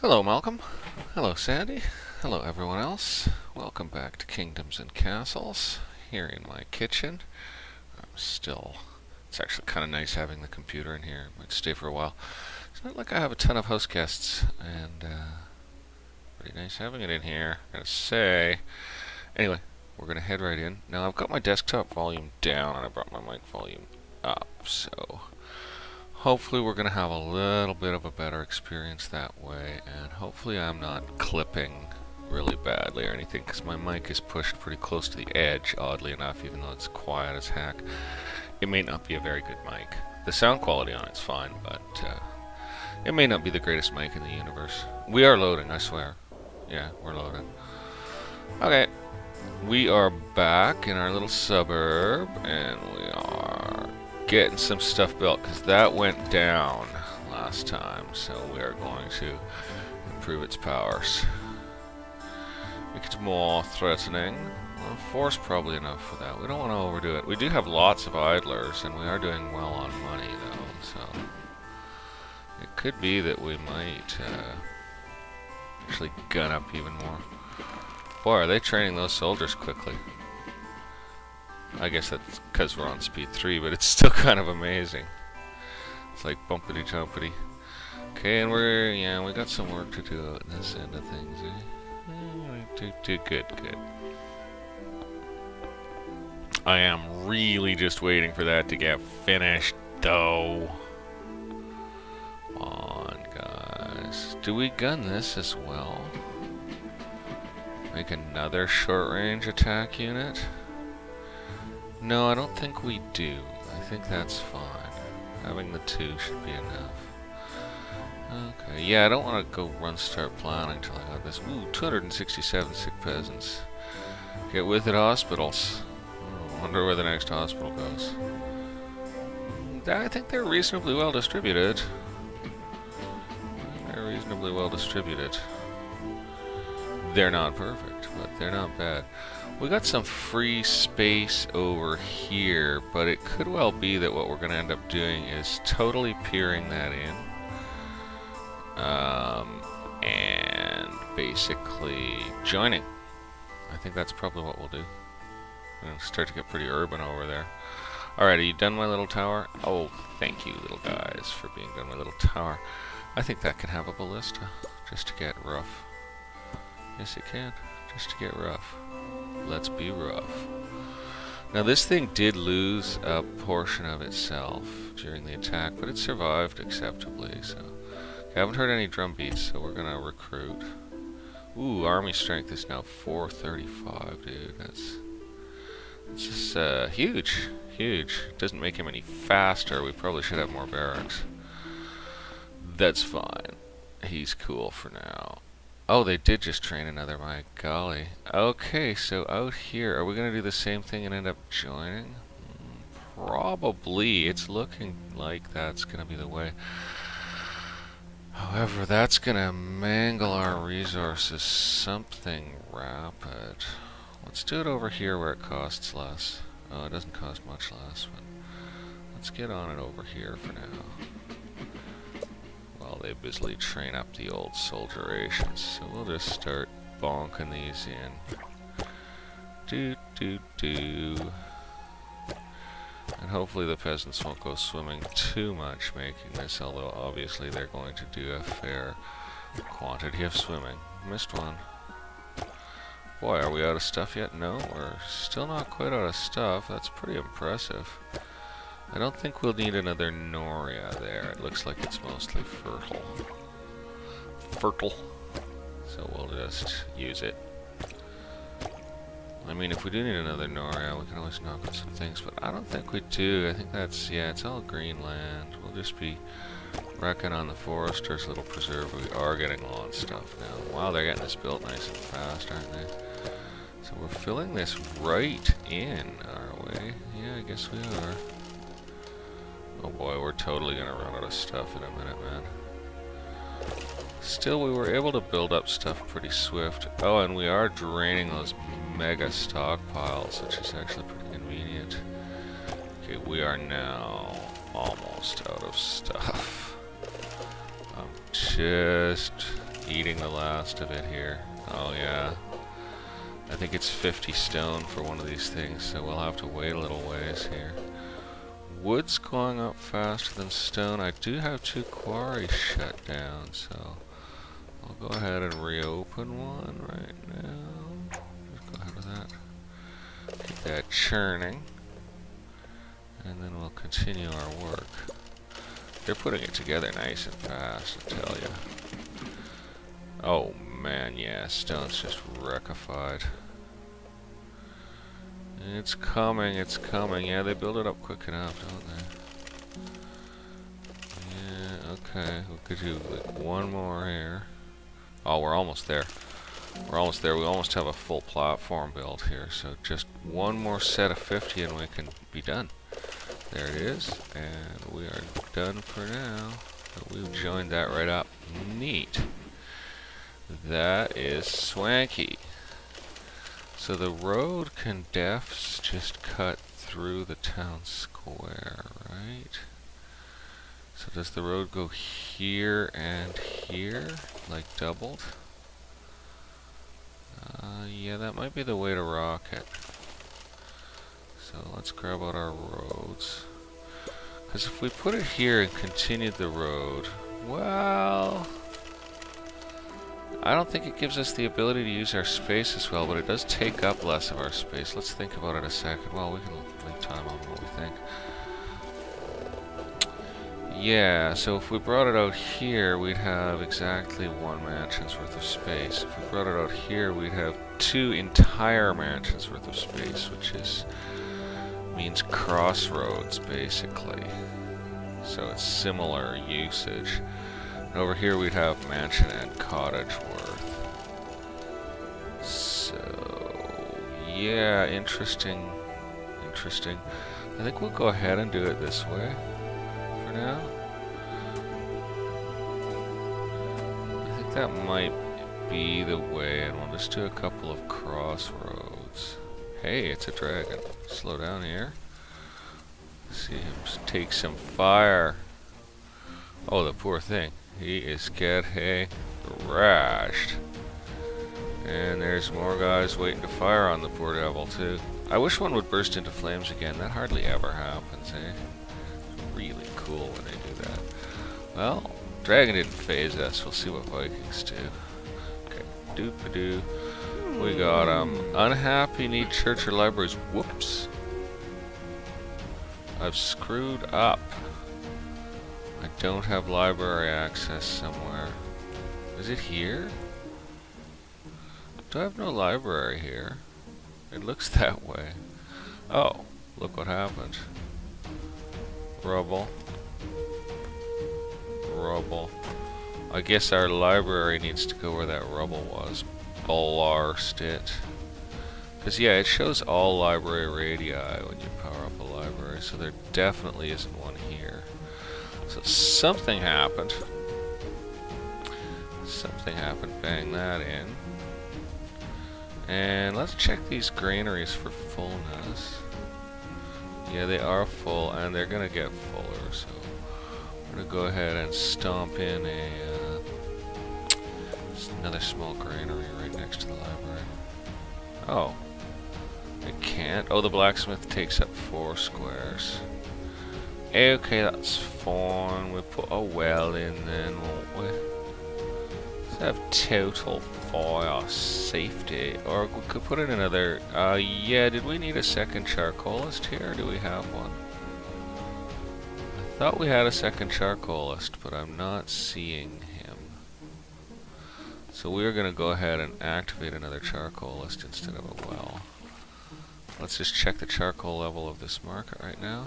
Hello, Malcolm. Hello, Sandy. Hello, everyone else. Welcome back to Kingdoms and Castles, here in my kitchen. It's actually kind of nice having the computer in here. It might stay for a while. It's not like I have a ton of host guests, and pretty nice having it in here, I gotta say. Anyway, we're gonna head right in. Now, I've got my desktop volume down, and I brought my mic volume up, so hopefully we're going to have a little bit of a better experience that way, and hopefully I'm not clipping really badly or anything, because my mic is pushed pretty close to the edge, oddly enough, even though it's quiet as heck. It may not be a very good mic. The sound quality on it's fine, but it may not be the greatest mic in the universe. We are loading, I swear. Yeah, we're loading. Okay, we are back in our little suburb, and we are getting some stuff built, because that went down last time, so we are going to improve its powers. Make it more threatening. Well, force probably enough for that. We don't want to overdo it. We do have lots of idlers, and we are doing well on money, though, so it could be that we might actually gun up even more. Boy, are they training those soldiers quickly. I guess that's because we're on speed 3, but it's still kind of amazing. It's like bumpity jumpity. Okay, and we got some work to do at this end of things, eh? Good. I am really just waiting for that to get finished, though. Come on, guys. Do we gun this as well? Make another short-range attack unit? No, I don't think we do. I think that's fine. Having the 2 should be enough. Okay, yeah, I don't want to go start planning until I got this. Ooh, 267 sick peasants. Get with it, hospitals. I wonder where the next hospital goes. I think they're reasonably well distributed. They're not perfect, but they're not bad. We got some free space over here, but it could well be that what we're going to end up doing is totally piering that in. And basically joining. I think that's probably what we'll do. It'll start to get pretty urban over there. Alright, are you done, my little tower? Oh, thank you, little guys, for being done, my little tower. I think that can have a ballista, just to get rough. Yes, it can, just to get rough. Let's be rough. Now, this thing did lose a portion of itself during the attack, but it survived acceptably, so... I haven't heard any drum beats, so we're gonna recruit. Ooh, army strength is now 435, dude. That's just huge. Doesn't make him any faster. We probably should have more barracks. That's fine. He's cool for now. Oh, they did just train another, my golly. Okay, so out here, are we gonna do the same thing and end up joining? Probably. It's looking like that's gonna be the way. However, that's gonna mangle our resources something rapid. Let's do it over here where it costs less. Oh, it doesn't cost much less, but let's get on it over here for now. While they busily train up the old soldierations. So we'll just start bonking these in. And hopefully the peasants won't go swimming too much making this, although obviously they're going to do a fair quantity of swimming. Missed one. Boy, are we out of stuff yet? No, we're still not quite out of stuff. That's pretty impressive. I don't think we'll need another Noria there. It looks like it's mostly fertile. So we'll just use it. I mean, if we do need another Noria, we can always knock on some things, but I don't think we do. I think that's, yeah, it's all green land. We'll just be wrecking on the Forester's little preserve. We are getting low on stuff now. Wow, they're getting this built nice and fast, aren't they? So we're filling this right in, are we? Yeah, I guess we are. Oh boy, we're totally gonna run out of stuff in a minute, man. Still, we were able to build up stuff pretty swift. Oh, and we are draining those mega stockpiles, which is actually pretty convenient. Okay, we are now almost out of stuff. I'm just eating the last of it here. Oh yeah. I think it's 50 stone for one of these things, so we'll have to wait a little ways here. Wood's going up faster than stone. I do have 2 quarries shut down, so I'll go ahead and reopen one right now. Just go ahead with that. Keep that churning. And then we'll continue our work. They're putting it together nice and fast, I tell you. Oh man, yeah, stone's just wreckified. It's coming, it's coming. Yeah, they build it up quick enough, don't they? Yeah, okay. We could do like one more here. Oh, we're almost there. We're almost there. We almost have a full platform built here. So just one more set of 50 and we can be done. There it is. And we are done for now. So we've joined that right up. Neat. That is swanky. So the road can just cut through the town square, right? So does the road go here and here, like doubled? Yeah, that might be the way to rock it. So let's grab out our roads. Because if we put it here and continued the road, well, I don't think it gives us the ability to use our space as well, but it does take up less of our space. Let's think about it a second. Well, we can leave time on what we think. Yeah, so if we brought it out here, we'd have exactly 1 mansion's worth of space. If we brought it out here, we'd have 2 entire mansions worth of space, which means crossroads, basically. So it's similar usage. And over here we'd have mansion and cottage worth. So, yeah, interesting. Interesting. I think we'll go ahead and do it this way for now. I think that might be the way, and we'll just do a couple of crossroads. Hey, it's a dragon. Slow down here. See him take some fire. Oh, the poor thing. He is getting thrashed. And there's more guys waiting to fire on the poor devil, too. I wish one would burst into flames again. That hardly ever happens, eh? It's really cool when they do that. Well, dragon didn't phase us. We'll see what Vikings do. Okay, doop-a-doo. We got, unhappy, need church or libraries. Whoops. I've screwed up. I don't have library access somewhere. Is it here? Do I have no library here? It looks that way. Oh, look what happened. Rubble. Rubble. I guess our library needs to go where that rubble was. Blarst it. Because, yeah, it shows all library radii when you power up a library, so there definitely isn't one here. So something happened. Something happened. Bang that in. And let's check these granaries for fullness. Yeah, they are full, and they're going to get fuller, so we're going to go ahead and stomp in another small granary right next to the library. Oh. It can't. Oh, the blacksmith takes up 4 squares. Okay, that's fine. We'll put a well in then, won't we? Let's have total fire safety. Or we could put in another... yeah, did we need a second charcoalist here, or do we have one? I thought we had a second charcoalist, but I'm not seeing him. So we're going to go ahead and activate another charcoalist instead of a well. Let's just check the charcoal level of this market right now.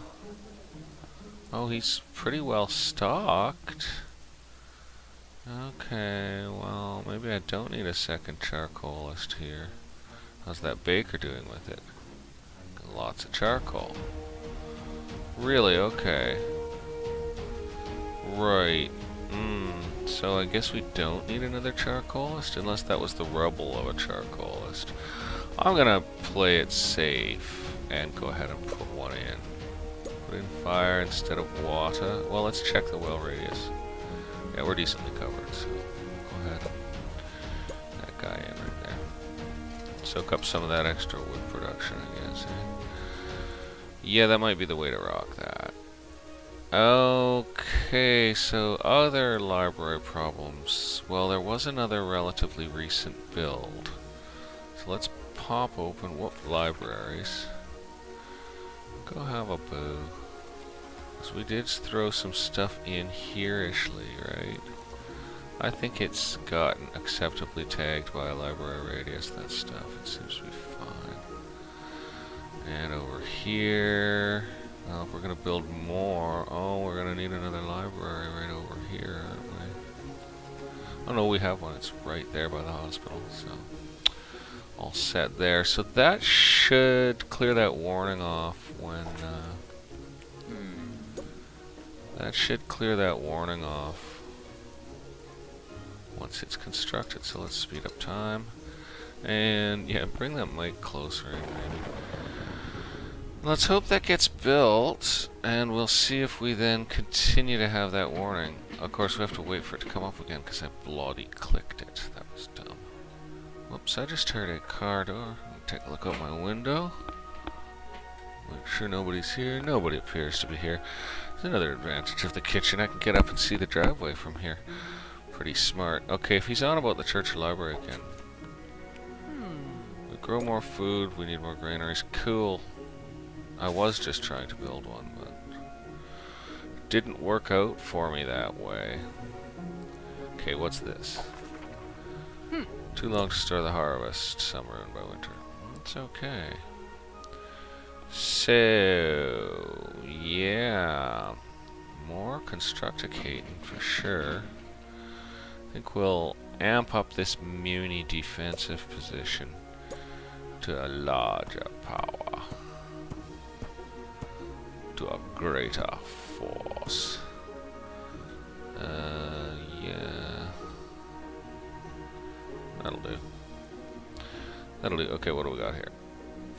Oh, he's pretty well stocked. Okay, well, maybe I don't need a second charcoalist here. How's that baker doing with it? Got lots of charcoal. Really? Okay. Right. So I guess we don't need another charcoalist, unless that was the rubble of a charcoalist. I'm gonna play it safe and go ahead and put one in. Put in fire instead of water. Well, let's check the well radius. Yeah, we're decently covered, so go ahead. guy in right there. Soak up some of that extra wood production, I guess. Eh? Yeah, that might be the way to rock that. Okay, so other library problems. Well, there was another relatively recent build. So let's pop open libraries. Go have a boo. Because we did throw some stuff in here-ishly, right? I think it's gotten acceptably tagged by a library radius, that stuff. It seems to be fine. And over here... Well, if we're going to build more... Oh, we're going to need another library right over here, aren't we? Oh no, we have one. It's right there by the hospital, so... All set there. So that should clear that warning off when... That should clear that warning off once it's constructed. So let's speed up time. And yeah, bring that mic closer in maybe. Let's hope that gets built, and we'll see if we then continue to have that warning. Of course, we have to wait for it to come up again because I bloody clicked it. That was dumb. Whoops, I just heard a car door. Take a look out my window. Make sure nobody's here. Nobody appears to be here. There's another advantage of the kitchen. I can get up and see the driveway from here. Pretty smart. Okay, if he's on about the church or library again. We grow more food. We need more granaries. Cool. I was just trying to build one, but it didn't work out for me that way. Okay, what's this? Too long to store the harvest. Some ruined by winter. It's okay. So, yeah. More constructicating for sure. I think we'll amp up this muni defensive position to a larger power. To a greater force. Yeah. That'll do. That'll do. Okay, what do we got here?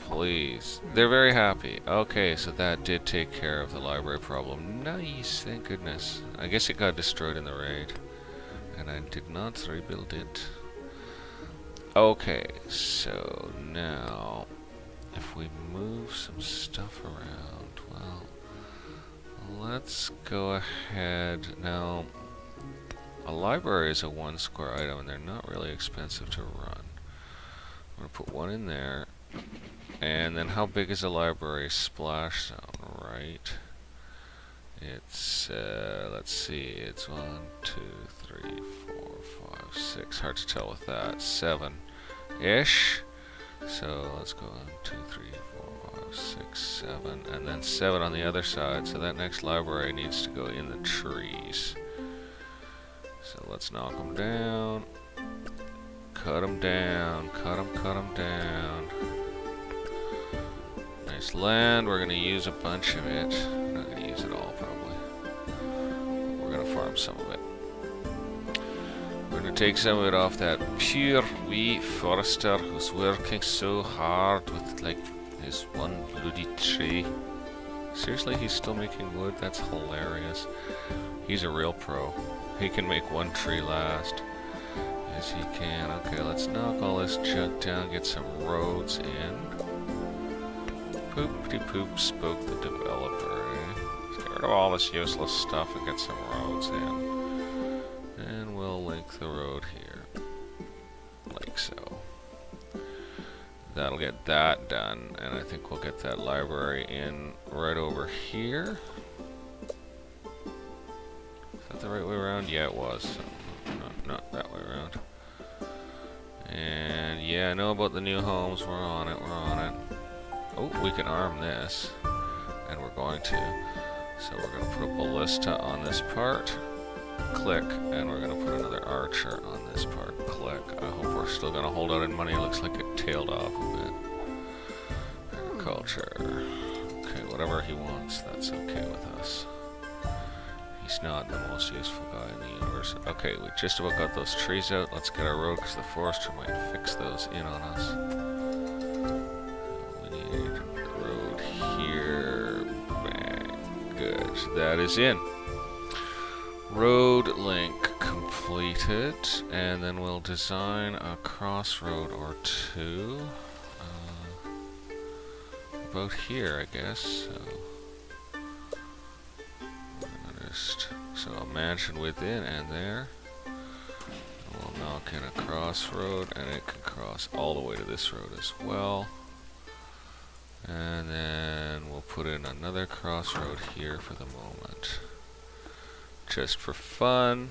Please. They're very happy. Okay, so that did take care of the library problem. Nice, thank goodness. I guess it got destroyed in the raid. And I did not rebuild it. Okay, so now... If we move some stuff around, well... Let's go ahead. Now, a library is a 1 square item, and they're not really expensive to run. I'm going to put one in there. And then how big is a library splash zone, right? It's, let's see, it's 1, 2, 3, 4, 5, 6. Hard to tell with that. 7-ish. So let's go 1, 2, 3, 4, 5, 6, 7. And then 7 on the other side. So that next library needs to go in the trees. So let's knock them down. Cut them down. Cut them down. Nice land. We're going to use a bunch of it. We're not going to use it all, probably. We're going to farm some of it. We're going to take some of it off that pure wee forester who's working so hard with, like, his one bloody tree. Seriously, he's still making wood? That's hilarious. He's a real pro. He can make one tree last. Yes, he can. Okay, let's knock all this junk down, get some roads in. Poop-de-poop spoke the developer. Let's get rid of all this useless stuff and get some roads in. And we'll link the road here. Like so. That'll get that done. And I think we'll get that library in right over here. Is that the right way around? Yeah, it was. So not that way around. And yeah, I know about the new homes. We're on it. We're on it. Oh, we can arm this, and we're going to. So we're going to put a ballista on this part, click, and we're going to put another archer on this part, click. I hope we're still going to hold out in money. It looks like it tailed off a bit. Agriculture. Okay, whatever he wants, that's okay with us. He's not the most useful guy in the universe. Okay, we just about got those trees out. Let's get our road, because the forester might fix those in on us. The road here. Bang. Good. That is in. Road link complete. completed, and then we'll design a crossroad or two. About here, I guess. So, so a mansion within and there. We'll knock in a crossroad, and it can cross all the way to this road as well. And then we'll put in another crossroad here for the moment, just for fun.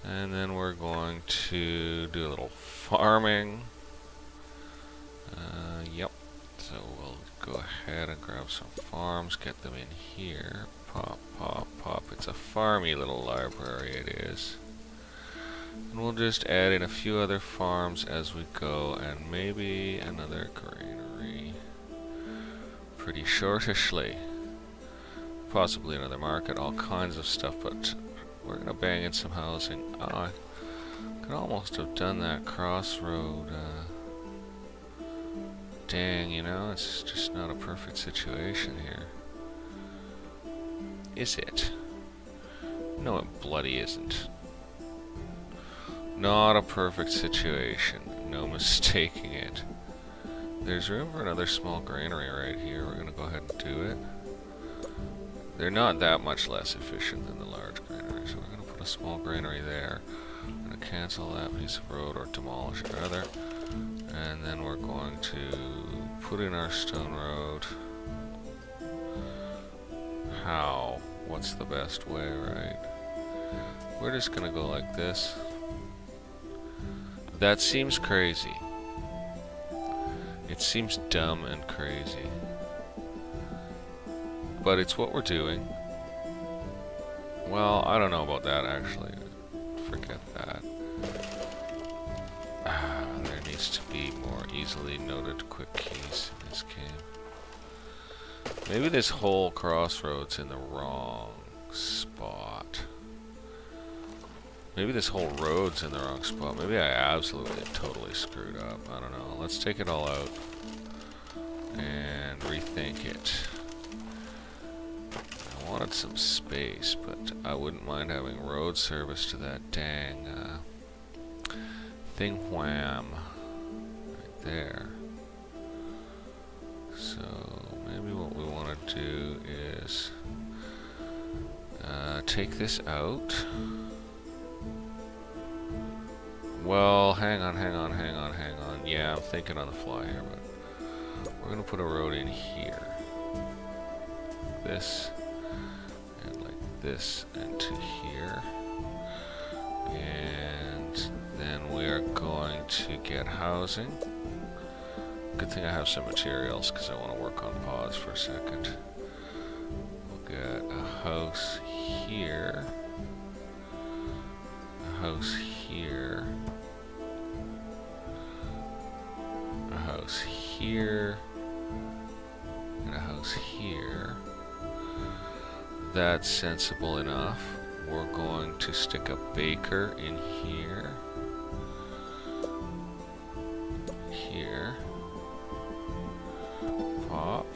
And then we're going to do a little farming. Yep. So we'll go ahead and grab some farms, get them in here. Pop, pop, pop. It's a farmy little library, it is. And we'll just add in a few other farms as we go, and maybe another granary. Pretty shortishly. Possibly another market, all kinds of stuff, but we're gonna bang in some housing. I could almost have done that crossroad. Dang, you know, it's just not a perfect situation here. Is it? No, it bloody isn't. Not a perfect situation. No mistaking it. There's room for another small granary right here. We're gonna go ahead and do it. They're not that much less efficient than the large granary, so we're gonna put a small granary there. I'm gonna cancel that piece of road, or demolish it rather. And then we're going to put in our stone road. How? What's the best way, right? We're just gonna go like this. That seems crazy. It seems dumb and crazy. But it's what we're doing. Well, I don't know about that actually. Forget that. There needs to be more easily noted quick keys in this game. Maybe this whole crossroad's in the wrong spot. Maybe this whole road's in the wrong spot. Maybe I absolutely totally screwed up. I don't know. Let's take it all out and rethink it. I wanted some space, but I wouldn't mind having road service to that dang thing wham right there. So maybe what we want to do is take this out. Well, hang on. Yeah, I'm thinking on the fly here, but we're gonna put a road in here. This, and like this, and to here. And then we are going to get housing. Good thing I have some materials, because I want to work on pause for a second. We'll get a house here. A house here. A house here. And a house here. That's sensible enough. We're going to stick a baker in here. Here. Pop.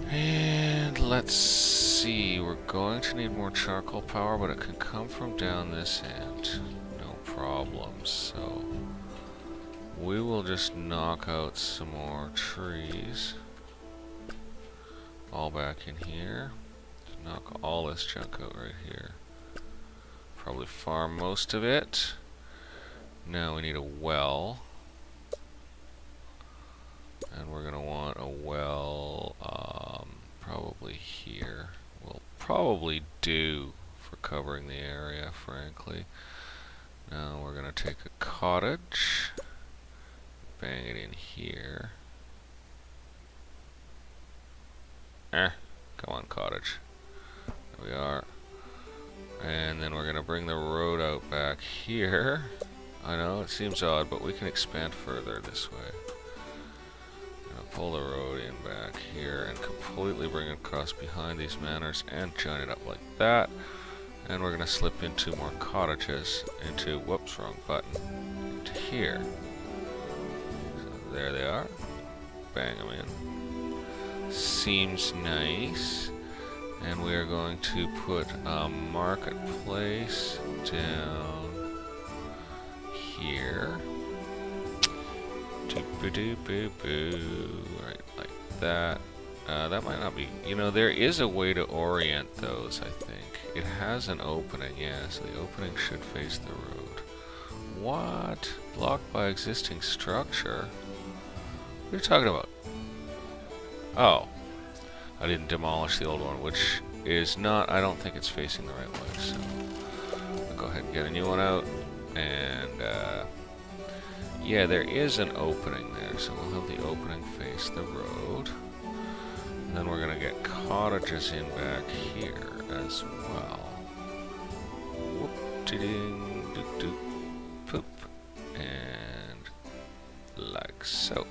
And let's see, we're going to need more charcoal power, but it can come from down this end. No problems. So we will just knock out some more trees. All back in here. Just knock all this junk out right here. Probably farm most of it. Now we need a well. And we're going to want a well probably here. Will probably do for covering the area, frankly. Now we're going to take a cottage, bang it in here. Come on, cottage. There we are. And then we're going to bring the road out back here. I know, it seems odd, but we can expand further this way. Pull the road in back here and completely bring it across behind these manors and join it up like that. And we're going to slip in two more cottages into, whoops, wrong button, into here. So there they are. Bang them in. Seems nice. And we are going to put a marketplace down here. Right, like that. That might not be... You know, there is a way to orient those, I think. It has an opening, yeah, so the opening should face the road. What? Blocked by existing structure? What are you talking about? Oh. I didn't demolish the old one, which is not... I don't think it's facing the right way, so... I'll go ahead and get a new one out. And, yeah, there is an opening there, so we'll have the opening face the road. And then we're going to get cottages in back here as well. Whoop-de-ding, poop. And like so.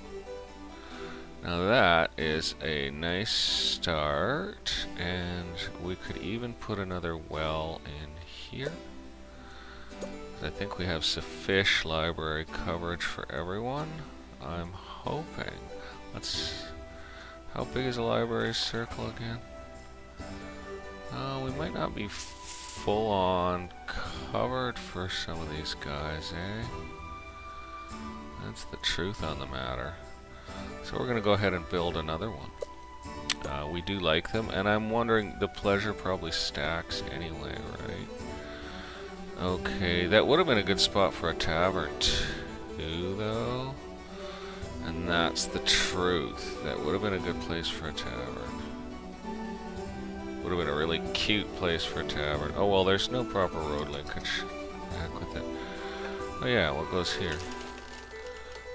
Now that is a nice start, and we could even put another well in here. I think we have sufficient library coverage for everyone. I'm hoping. Let's... How big is a library circle again? We might not be full on covered for some of these guys, eh? That's the truth on the matter. So we're going to go ahead and build another one. We do like them, and I'm wondering, the pleasure probably stacks anyway, right? Okay, that would have been a good spot for a tavern too, though. And that's the truth. That would have been a good place for a tavern. Would have been a really cute place for a tavern. Oh well, there's no proper road linkage. Heck with it. Oh yeah, what goes here?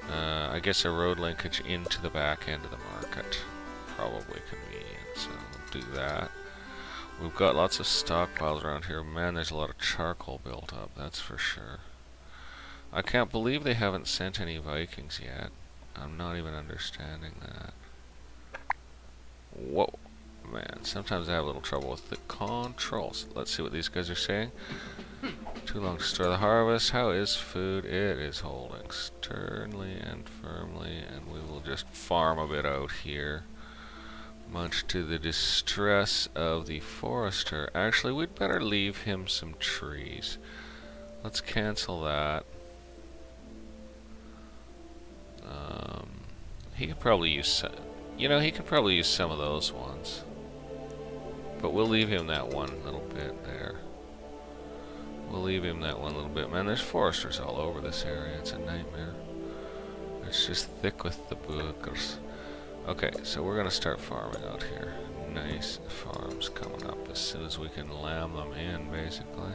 I guess a road linkage into the back end of the market. Probably convenient, so we'll do that. We've got lots of stockpiles around here. Man, there's a lot of charcoal built up, that's for sure. I can't believe they haven't sent any Vikings yet. I'm not even understanding that. Whoa. Man, sometimes I have a little trouble with the controls. Let's see what these guys are saying. Too long to store the harvest. How is food? It is holding sternly and firmly, and we will just farm a bit out here. Much to the distress of the forester. Actually, we'd better leave him some trees. Let's cancel that. He could probably use some, you know, he could probably use some of those ones. But we'll leave him that one little bit there. We'll leave him that one little bit. Man, there's foresters all over this area. It's a nightmare. It's just thick with the boogers. Okay, so we're going to start farming out here. Nice farms coming up as soon as we can lamb them in, basically.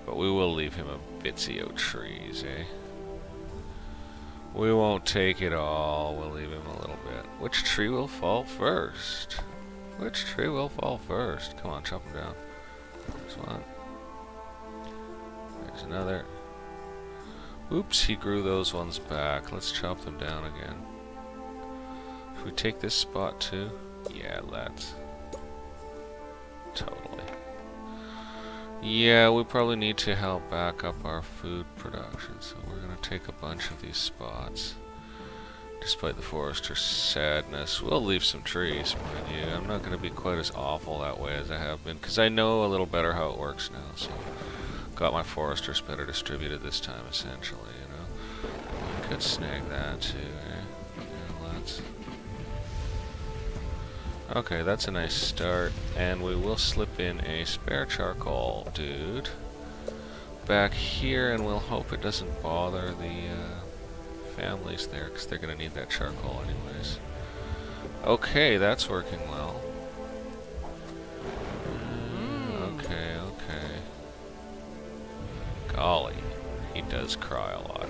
But we will leave him a bitsy of trees, eh? We won't take it all. We'll leave him a little bit. Which tree will fall first? Which tree will fall first? Come on, chop them down. There's one. There's another. Oops, he grew those ones back. Let's chop them down again. If we take this spot too? Yeah, let's. Totally. Yeah, we probably need to help back up our food production, so we're going to take a bunch of these spots. Despite the forester's sadness, we'll leave some trees, mind you. I'm not going to be quite as awful that way as I have been, because I know a little better how it works now, so... Got my foresters better distributed this time, essentially, you know. Could snag that too, eh? Yeah, let's... Okay, that's a nice start, and we will slip in a spare charcoal dude back here, and we'll hope it doesn't bother the families there, because they're going to need that charcoal anyways. Okay, that's working well. Okay. Golly, he does cry a lot.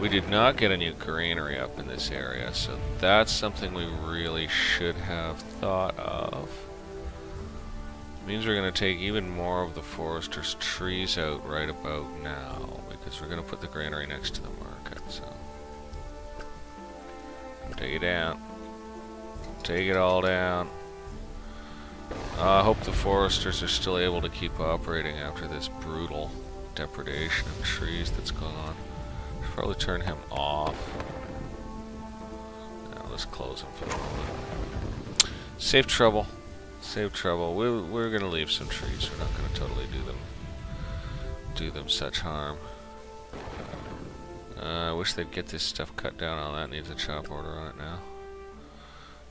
We did not get a new granary up in this area, so that's something we really should have thought of. It means we're going to take even more of the forester's trees out right about now, because we're going to put the granary next to the market, so... Take it down. Take it all down. I hope the foresters are still able to keep operating after this brutal depredation of trees that's going on. Should probably turn him off. Now let's close him for the moment. Save trouble. Save trouble. We're gonna leave some trees. We're not gonna totally do them such harm. I wish they'd get this stuff cut down. All that needs a chop order on it now.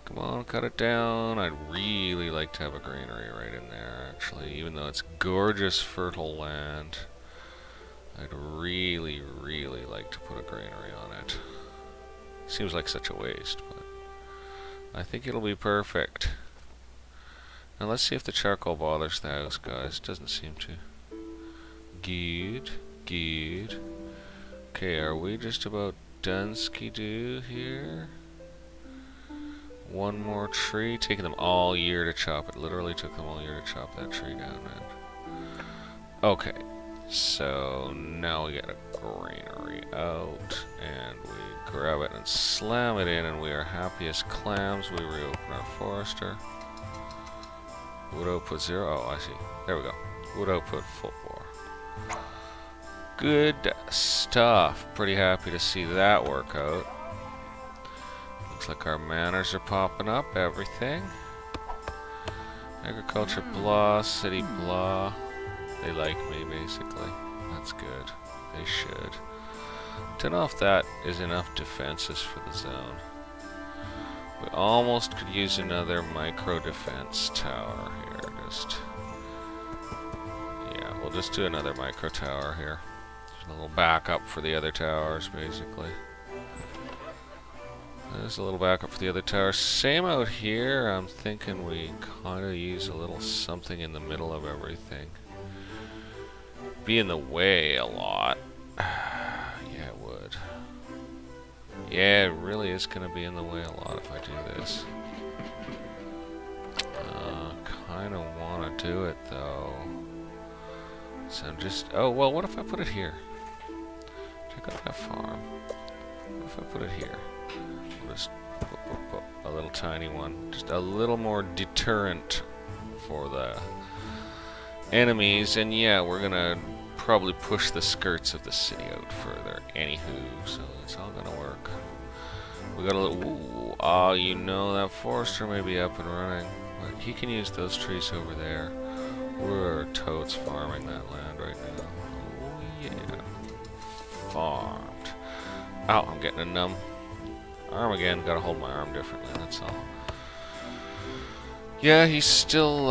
Come on, cut it down. I'd really like to have a granary right in there, actually. Even though it's gorgeous, fertile land, I'd really, really like to put a granary on it. Seems like such a waste, but I think it'll be perfect. Now let's see if the charcoal bothers the house, guys. Doesn't seem to. Good, good. Okay, are we just about done skidoo here? One more tree, taking them all year to chop it. Literally took them all year to chop that tree down, man. Okay, so now we get a granary out, and we grab it and slam it in, and we are happy as clams. We reopen our forester. Wood output 0. Oh, I see. There we go. Wood output full bore. Good stuff. Pretty happy to see that work out. Looks like our manners are popping up. Everything. Agriculture blah, city blah. They like me, basically. That's good. They should. Don't know if that is enough defenses for the zone. We almost could use another micro defense tower here. Yeah, we'll just do another micro tower here. Just a little backup for the other towers, basically. There's a little backup for the other towers. Same out here. I'm thinking we kind of use a little something in the middle of everything. Be in the way a lot. Yeah, it would. Yeah, it really is going to be in the way a lot if I do this. Kind of want to do it, though. So I'm just... Oh, well, what if I put it here? Check out that farm. What if I put it here? We'll just put a little tiny one. Just a little more deterrent for the enemies. And yeah, we're going to probably push the skirts of the city out further. Anywho, so it's all going to work. We got a little... Ooh, oh, you know, that forester may be up and running. But he can use those trees over there. We're totes farming that land right now. Oh, yeah. Farmed. Ow, I'm getting a numb arm again. Gotta hold my arm differently, that's all. Yeah, he's still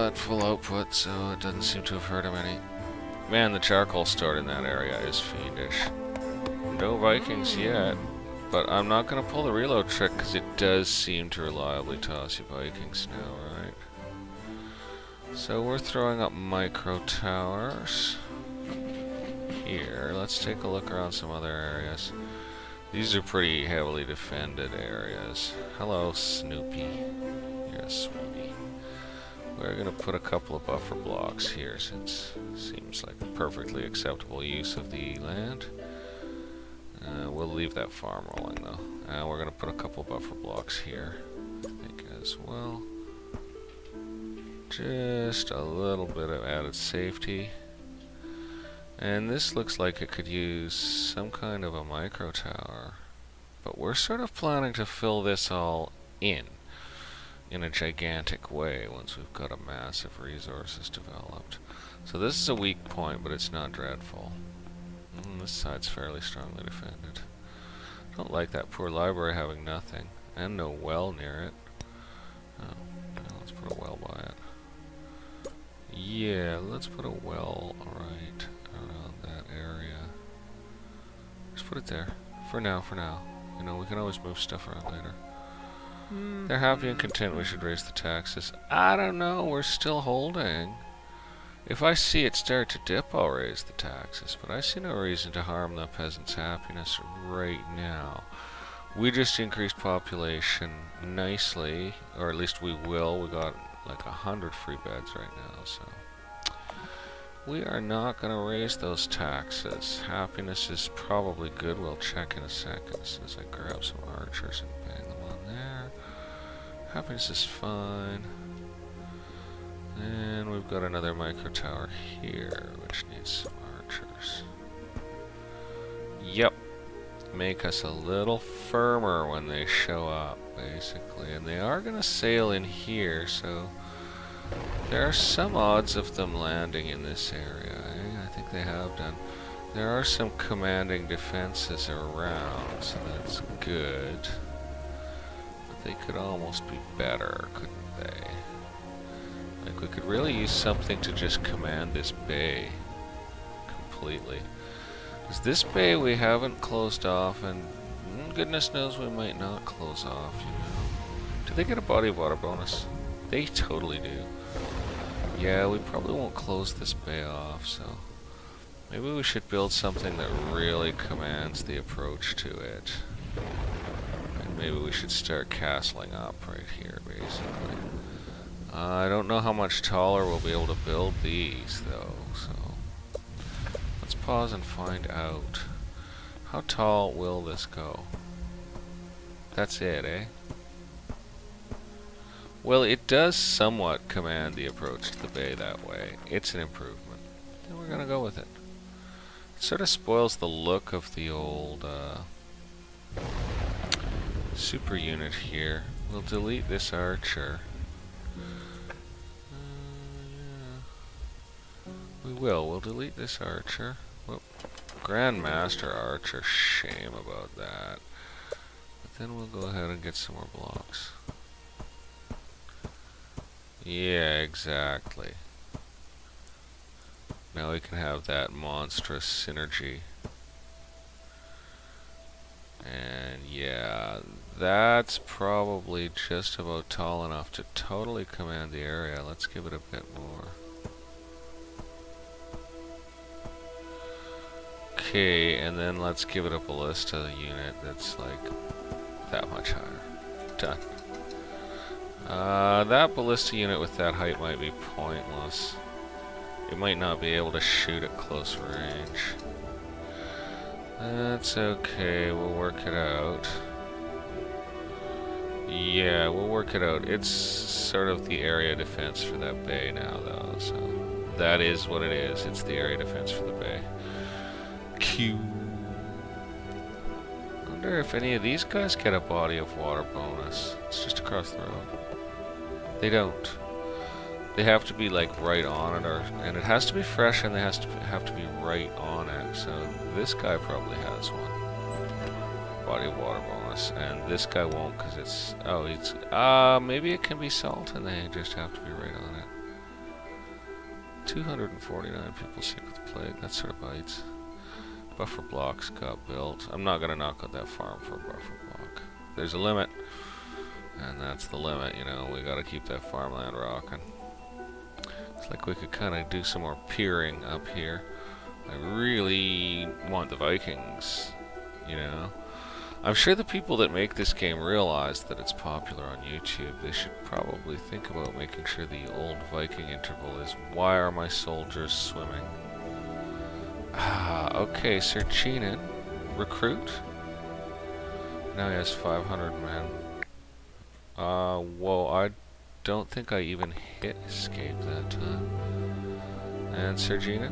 at full output, so it doesn't seem to have hurt him any. Man, the charcoal stored in that area is fiendish. No Vikings yet. But I'm not going to pull the reload trick because it does seem to reliably toss you Vikings now, right? So we're throwing up micro towers here. Let's take a look around some other areas. These are pretty heavily defended areas. Hello, Snoopy. You're a sweetie. We're going to put a couple of buffer blocks here since it seems like a perfectly acceptable use of the land. We'll leave that farm rolling though. We're going to put a couple buffer blocks here, I think, as well. Just a little bit of added safety. And this looks like it could use some kind of a micro tower. But we're sort of planning to fill this all in a gigantic way once we've got a massive resources developed. So this is a weak point, but it's not dreadful. This side's fairly strongly defended. I don't like that poor library having nothing, and no well near it. Oh, yeah, let's put a well by it. Yeah, let's put a well right around that area. Just put it there. For now. You know, we can always move stuff around later. They're happy and content we should raise the taxes. I don't know, we're still holding. If I see it start to dip, I'll raise the taxes, but I see no reason to harm the peasants' happiness right now. We just increased population nicely, or at least we will. We got like 100 free beds right now, so we are not going to raise those taxes. Happiness is probably good. We'll check in a second as soon as I grab some archers and bang them on there. Happiness is fine. And we've got another micro tower here, which needs some archers. Yep. Make us a little firmer when they show up, basically. And they are going to sail in here, so There are some odds of them landing in this area. I think they have done. There are some commanding defenses around, so that's good. But they could almost be better, couldn't they? Like, we could really use something to just command this bay completely. Because this bay we haven't closed off, and goodness knows we might not close off, you know. Do they get a body of water bonus? They totally do. Yeah, we probably won't close this bay off, so maybe we should build something that really commands the approach to it. And maybe we should start castling up right here, basically. I don't know how much taller we'll be able to build these, though, so let's pause and find out. How tall will this go? That's it, eh? Well, it does somewhat command the approach to the bay that way. It's an improvement. And we're gonna go with it. It sort of spoils the look of the old super unit here. We'll delete this archer. Yeah. We will. We'll delete this archer. Whoop. Grandmaster archer. Shame about that. But then we'll go ahead and get some more blocks. Yeah, exactly. Now we can have that monstrous synergy. And yeah, that's probably just about tall enough to totally command the area. Let's give it a bit more. Okay, and then let's give it a ballista unit that's like that much higher. Done. That ballista unit with that height might be pointless. It might not be able to shoot at close range. That's okay, we'll work it out. Yeah, we'll work it out. It's sort of the area defense for that bay now, though, so that is what it is. It's the area defense for the bay. Q. I wonder if any of these guys get a body of water bonus. It's just across the road. They don't. They have to be like right on it, and it has to be fresh, and they have to be right on it. So this guy probably has one body of water bonus, and this guy won't because it's maybe it can be salt, and they just have to be right on it. 249 people sick with the plague. That sort of bites. Buffer blocks got built. I'm not gonna knock out that farm for a buffer block. There's a limit. And that's the limit, you know, we gotta keep that farmland rocking. It's like we could kind of do some more peering up here. I really want the Vikings, you know. I'm sure the people that make this game realize that it's popular on YouTube. They should probably think about making sure the old Viking interval is, why are my soldiers swimming? Ah, okay, Sir Chenin. Recruit. Now he has 500 men. Whoa, I don't think I even hit escape that time. And Sergina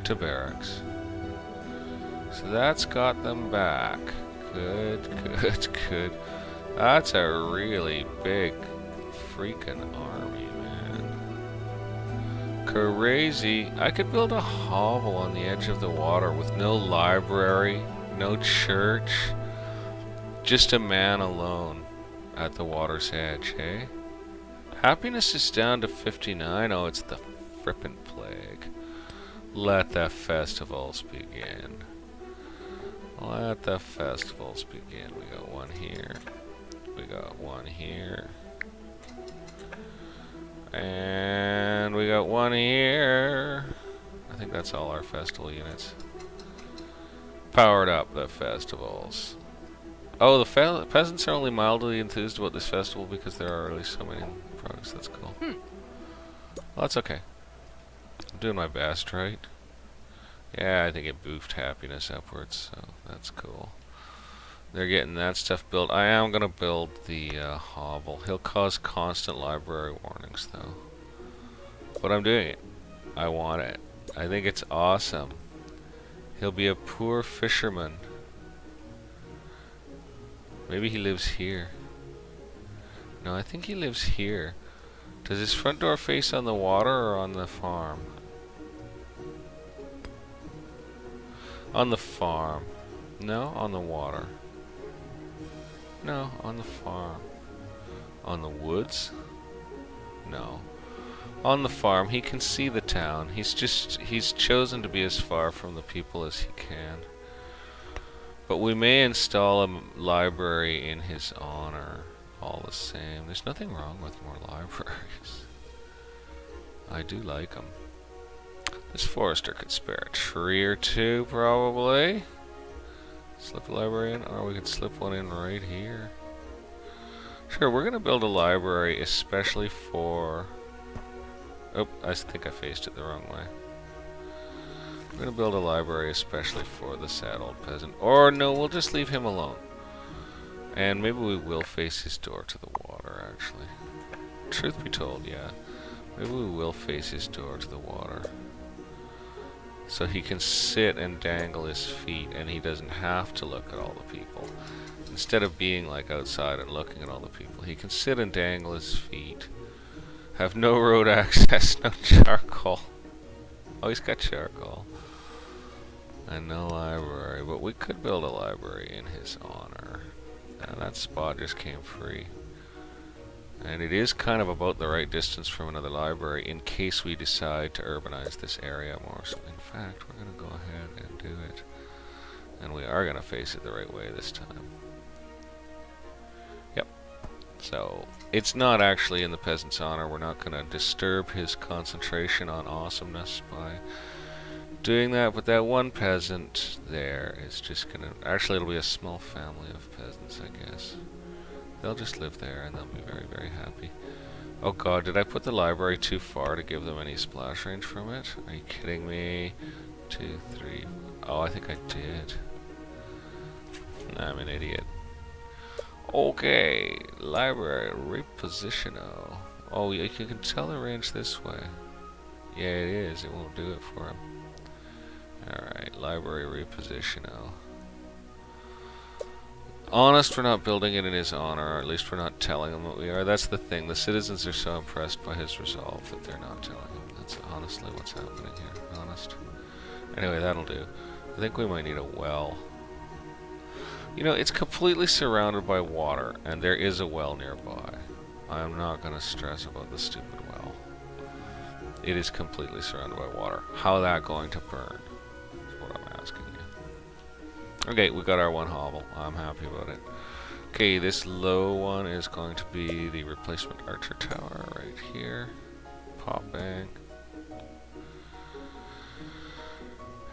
to barracks. So that's got them back. Good, good, good. That's a really big freaking army, man. Crazy. I could build a hovel on the edge of the water with no library, no church. Just a man alone at the water's edge, hey? Happiness is down to 59. Oh, it's the frippin' plague. Let the festivals begin. Let the festivals begin. We got one here. We got one here. And we got one here. I think that's all our festival units. Powered up the festivals. Oh, the peasants are only mildly enthused about this festival because there are already so many products. That's cool. Well, that's okay. I'm doing my best, right? Yeah, I think it boofed happiness upwards, so that's cool. They're getting that stuff built. I am going to build the hovel. He'll cause constant library warnings, though. But I'm doing it. I want it. I think it's awesome. He'll be a poor fisherman. Maybe he lives here. No, I think he lives here. Does his front door face on the water or on the farm? On the farm. No, on the water. No, on the farm. On the woods? No. On the farm, he can see the town. He's chosen to be as far from the people as he can. But we may install a library in his honor all the same. There's nothing wrong with more libraries. I do like them. This forester could spare a tree or two, probably. Slip a library in, or we could slip one in right here. Sure, we're going to build a library especially for... Oh, I think I faced it the wrong way. We're going to build a library especially for the sad old peasant. Or no, we'll just leave him alone. And maybe we will face his door to the water, actually. Truth be told, yeah. Maybe we will face his door to the water. So he can sit and dangle his feet and he doesn't have to look at all the people. Instead of being like outside and looking at all the people, he can sit and dangle his feet. Have no road access, no charcoal. Oh, he's got charcoal. And no library, but we could build a library in his honor. And that spot just came free. And it is kind of about the right distance from another library in case we decide to urbanize this area more. So in fact, we're going to go ahead and do it. And we are going to face it the right way this time. Yep. So it's not actually in the peasant's honor. We're not going to disturb his concentration on awesomeness by doing that. But that one peasant there is just going to... Actually, it'll be a small family of peasants, I guess. They'll just live there and they'll be very, very happy. Oh god, did I put the library too far to give them any splash range from it? Are you kidding me? 2, 3... Oh, I think I did. I'm an idiot. Okay, library reposition-o. Oh, you can tell the range this way. Yeah, it is. It won't do it for him. Alright, library reposition-o. Honest, we're not building it in his honor, or at least we're not telling him what we are. That's the thing. The citizens are so impressed by his resolve that they're not telling him. That's honestly what's happening here. Honest. Anyway, that'll do. I think we might need a well. You know, it's completely surrounded by water, and there is a well nearby. I'm not going to stress about the stupid well. It is completely surrounded by water. How is that going to burn? That's what I'm asking you. Okay, we got our one hovel. I'm happy about it. Okay, this low one is going to be the replacement archer tower right here. Pop bang.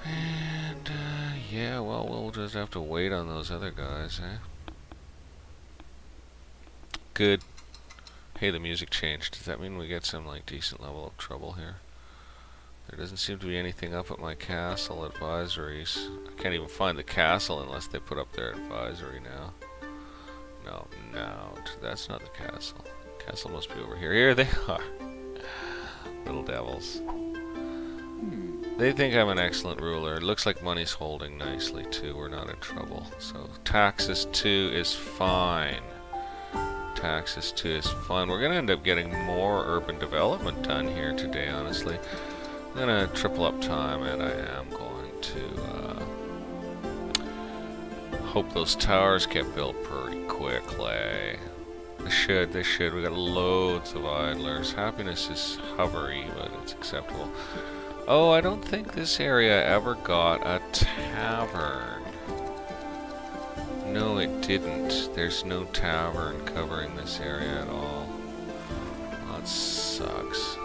And, yeah, well, we'll just have to wait on those other guys, eh? Good. Hey, the music changed. Does that mean we get some, like, decent level of trouble here? There doesn't seem to be anything up at my castle advisories. I can't even find the castle unless they put up their advisory now. No, that's not the castle. Castle must be over here. Here they are. Little devils. They think I'm an excellent ruler. It looks like money's holding nicely too. We're not in trouble. So taxes 2 is fine. Taxes 2 is fine. We're going to end up getting more urban development done here today, honestly. I'm going to triple up time, and I am going to hope those towers get built pretty quickly. They should. We got loads of idlers. Happiness is hovery, but it's acceptable. Oh, I don't think this area ever got a tavern. No, it didn't. There's no tavern covering this area at all. That sucks.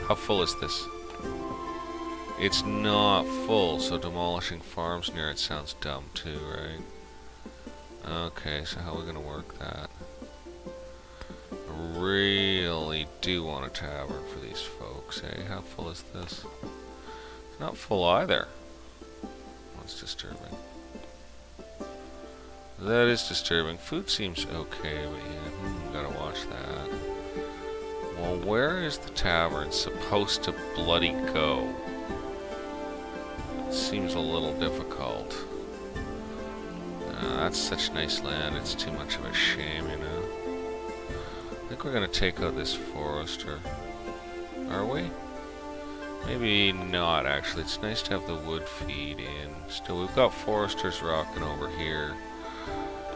How full is this? It's not full, so demolishing farms near it sounds dumb too, right? Okay, so how are we gonna work that? I really do want a tavern for these folks, eh? How full is this? It's not full either. That's disturbing. That is disturbing. Food seems okay, but yeah, gotta watch that. Well, where is the tavern supposed to bloody go? Seems a little difficult. That's such nice land, it's too much of a shame, you know. I think we're gonna take out this forester. Are we? Maybe not, actually. It's nice to have the wood feed in. Still, we've got foresters rocking over here.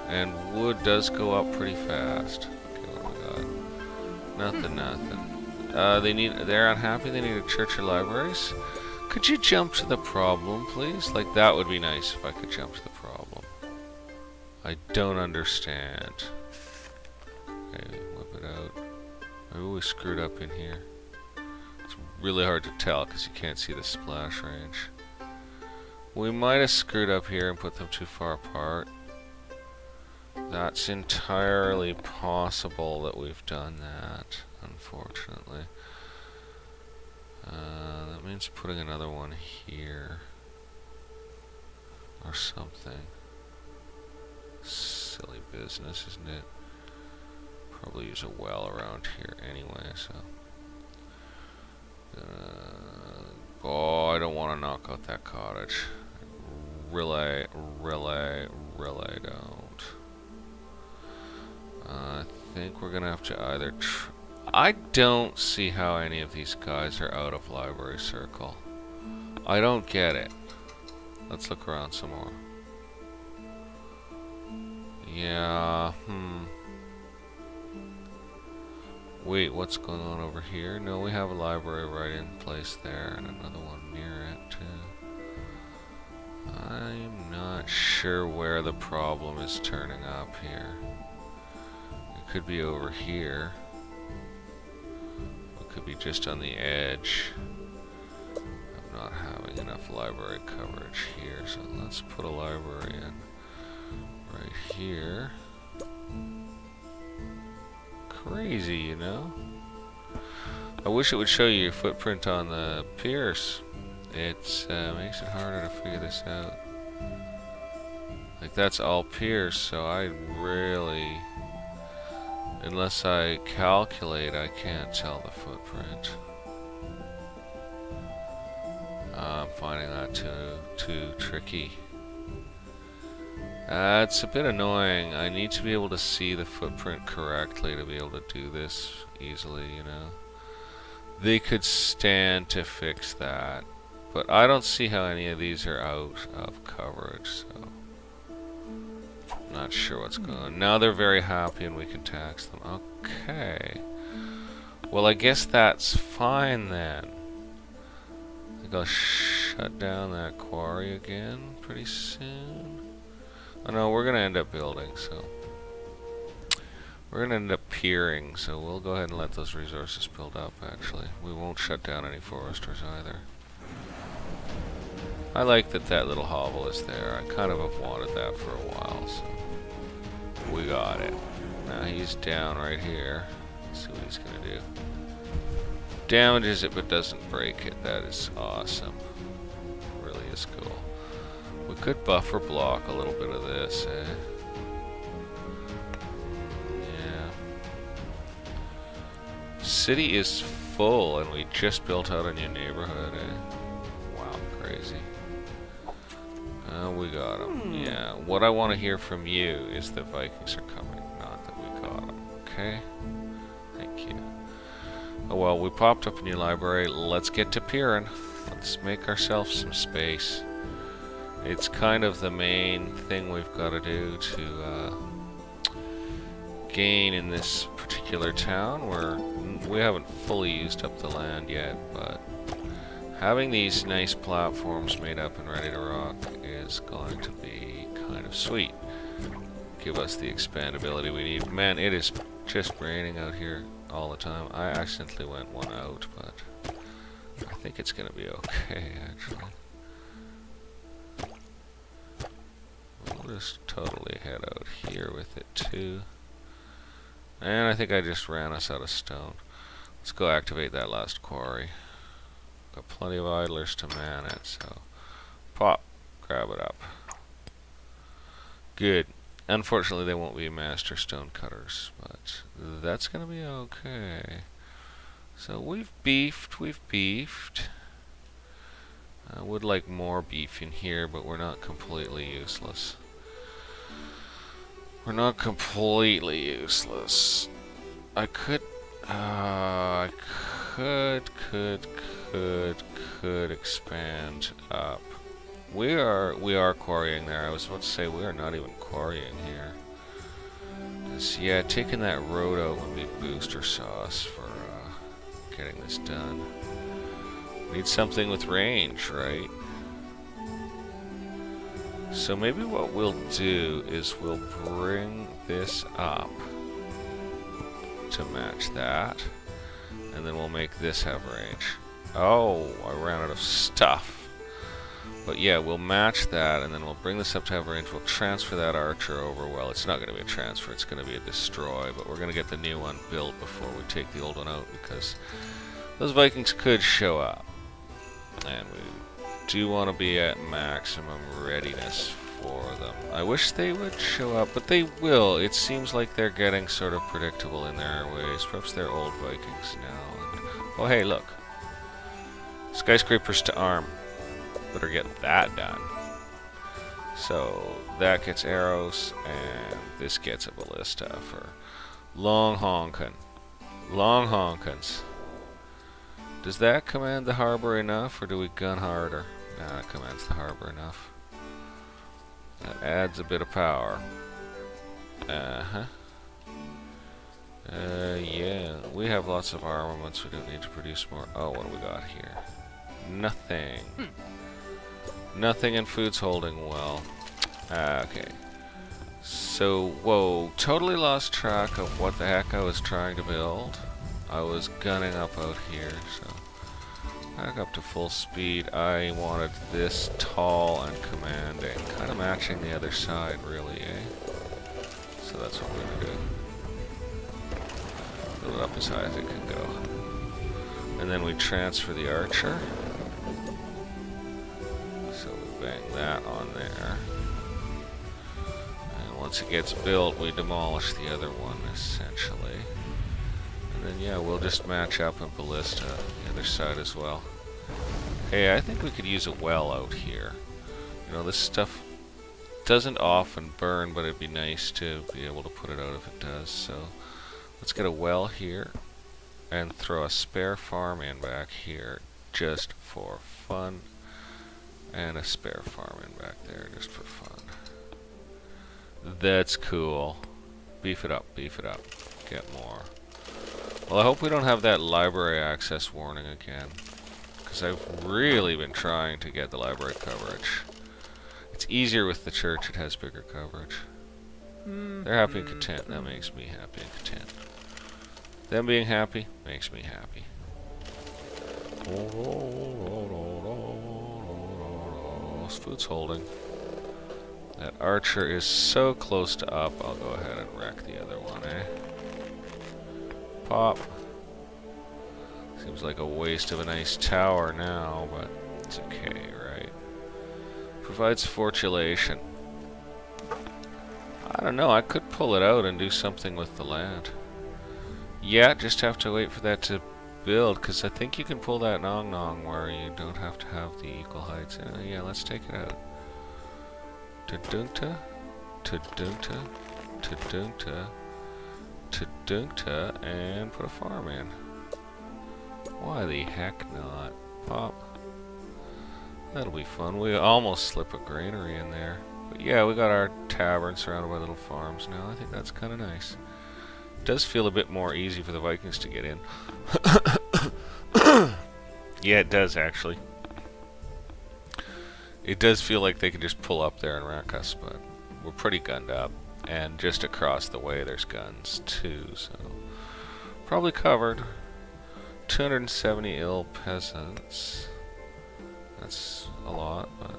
And wood does go up pretty fast. Okay, what do we got? Nothing. They're unhappy, they need a church or libraries. Could you jump to the problem, please? Like, that would be nice if I could jump to the problem. I don't understand. Okay, whip it out. Maybe we screwed up in here. It's really hard to tell because you can't see the splash range. We might have screwed up here and put them too far apart. That's entirely possible that we've done that, unfortunately. That means putting another one here. Or something. Silly business, isn't it? Probably use a well around here anyway, so. Oh, I don't want to knock out that cottage. Really don't. I think we're gonna have to either I don't see how any of these guys are out of library circle. I don't get it. Let's look around some more. Yeah, Wait, what's going on over here? No, we have a library right in place there and another one near it too. I'm not sure where the problem is turning up here. It could be over here. It could be just on the edge of not having enough library coverage here. So let's put a library in right here. Crazy, you know? I wish it would show you your footprint on the piers. It makes it harder to figure this out. Like, that's all piers, so I really... Unless I calculate, I can't tell the footprint. I'm finding that too tricky. It's a bit annoying. I need to be able to see the footprint correctly to be able to do this easily, you know. They could stand to fix that, but I don't see how any of these are out of coverage, so not sure what's going on. Now they're very happy and we can tax them. Okay. Well, I guess that's fine then. I think I'll shut down that quarry again pretty soon. Oh no, we're gonna end up building, so we're gonna end up piering, so we'll go ahead and let those resources build up, actually. We won't shut down any foresters either. I like that that little hovel is there. I kind of have wanted that for a while, so we got it. Now he's down right here. Let's see what he's gonna do. Damages it but doesn't break it. That is awesome. Really is cool. We could buffer block a little bit of this, eh? Yeah. City is full and we just built out a new neighborhood, eh? Wow, crazy. We got them. Yeah. What I want to hear from you is that Vikings are coming, not that we got them. Okay? Thank you. Oh well, we popped up a new library. Let's get to peering. Let's make ourselves some space. It's kind of the main thing we've got to do to gain in this particular town, where we haven't fully used up the land yet, but having these nice platforms made up and ready to rock is going to be kind of sweet. Give us the expandability we need. Man, it is just raining out here all the time. I accidentally went one out, but I think it's going to be okay, actually. We'll just totally head out here with it too. And I think I just ran us out of stone. Let's go activate that last quarry. Got plenty of idlers to man it, so pop, grab it up. Good. Unfortunately, they won't be master stone cutters, but that's gonna be okay. So we've beefed. I would like more beef in here, but we're not completely useless. I could expand up. We are quarrying there. I was about to say we are not even quarrying here. Yeah, taking that road out would be booster sauce for getting this done. Need something with range, right? So maybe what we'll do is we'll bring this up to match that, and then we'll make this have range. Oh, I ran out of stuff. But yeah, we'll match that, and then we'll bring this up to have range. We'll transfer that archer over. Well, it's not going to be a transfer, it's going to be a destroy, but we're going to get the new one built before we take the old one out, because those Vikings could show up. And we do want to be at maximum readiness for them. I wish they would show up, but they will. It seems like they're getting sort of predictable in their ways. Perhaps they're old Vikings now. And, oh, hey, look. Skyscrapers to arm. Better get that done. So that gets arrows, and this gets a ballista for long honkin'. Long honkins. Does that command the harbor enough, or do we gun harder? Nah, it commands the harbor enough. That adds a bit of power. Yeah, we have lots of armaments. We don't need to produce more. Oh, what do we got here? Nothing. Nothing, and food's holding well. Okay. So, whoa, totally lost track of what the heck I was trying to build. I was gunning up out here, so back up to full speed. I wanted this tall and commanding, kind of matching the other side, really, eh? So that's what we're gonna do. Build it up as high as it can go. And then we transfer the archer. So we bang that on there. And once it gets built, we demolish the other one, essentially. And then, yeah, we'll just match up in ballista the other side as well. Hey, I think we could use a well out here. You know, this stuff doesn't often burn, but it'd be nice to be able to put it out if it does. So let's get a well here and throw a spare farm in back here just for fun. And a spare farm in back there just for fun. That's cool. Beef it up, get more. Well, I hope we don't have that library access warning again, because I've really been trying to get the library coverage. It's easier with the church, it has bigger coverage. They're happy and content, that makes me happy and content. Them being happy makes me happy. Food's holding. That archer is so close to up, I'll go ahead and wreck the other one, eh? Pop. Seems like a waste of a nice tower now, but it's okay, right? Provides fortulation. I don't know, I could pull it out and do something with the land. Yeah, just have to wait for that to build, because I think you can pull that nong where you don't have to have the equal heights. Yeah, let's take it out. Ta-dunta, ta-dunta, ta-dunta, ta-dunta, and put a farm in. Why the heck not? Pop. That'll be fun. We almost slip a granary in there. But yeah, we got our tavern surrounded by little farms now. I think that's kind of nice. It does feel a bit more easy for the Vikings to get in. Yeah, it does actually. It does feel like they can just pull up there and wreck us, but we're pretty gunned up. And just across the way there's guns too, so probably covered. 270 ill peasants. That's a lot, but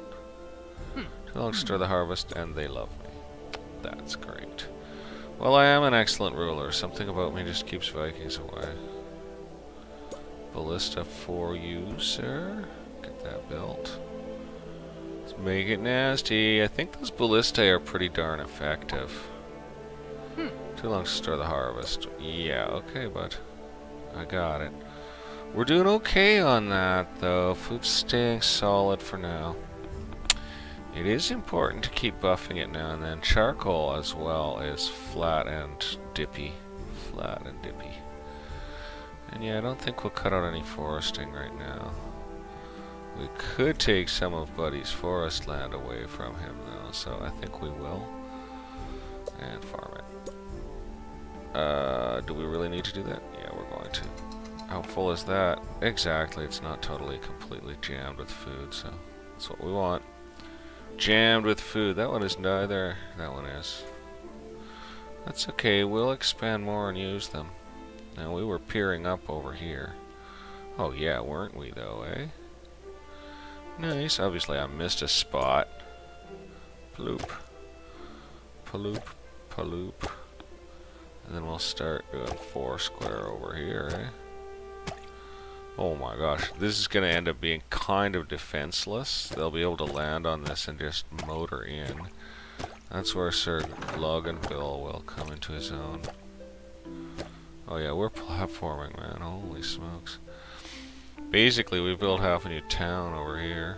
too long to store the harvest, and they love me. That's great. Well, I am an excellent ruler. Something about me just keeps Vikings away. Ballista for you, sir. Get that built. Let's make it nasty. I think those ballista are pretty darn effective. Too long to store the harvest. Yeah, okay, but I got it. We're doing okay on that, though. Food's staying solid for now. It is important to keep buffing it now and then. Charcoal as well is flat and dippy. flat and dippy. And yeah, I don't think we'll cut out any foresting right now. We could take some of Buddy's forest land away from him though, so I think we will. And farm it. Do we really need to do that? Yeah, we're going to. How full is that? Exactly, it's not totally completely jammed with food, so that's what we want. Jammed with food. That one isn't either. That one is. That's okay, we'll expand more and use them. Now we were peering up over here. Oh yeah, weren't we though, eh? Nice. Obviously I missed a spot. Paloop. Paloop. Paloop. And then we'll start doing 4 square over here, eh? Oh my gosh, this is going to end up being kind of defenseless. They'll be able to land on this and just motor in. That's where Sir Loganville will come into his own. Oh yeah, we're platforming, man. Holy smokes. Basically, we built half a new town over here.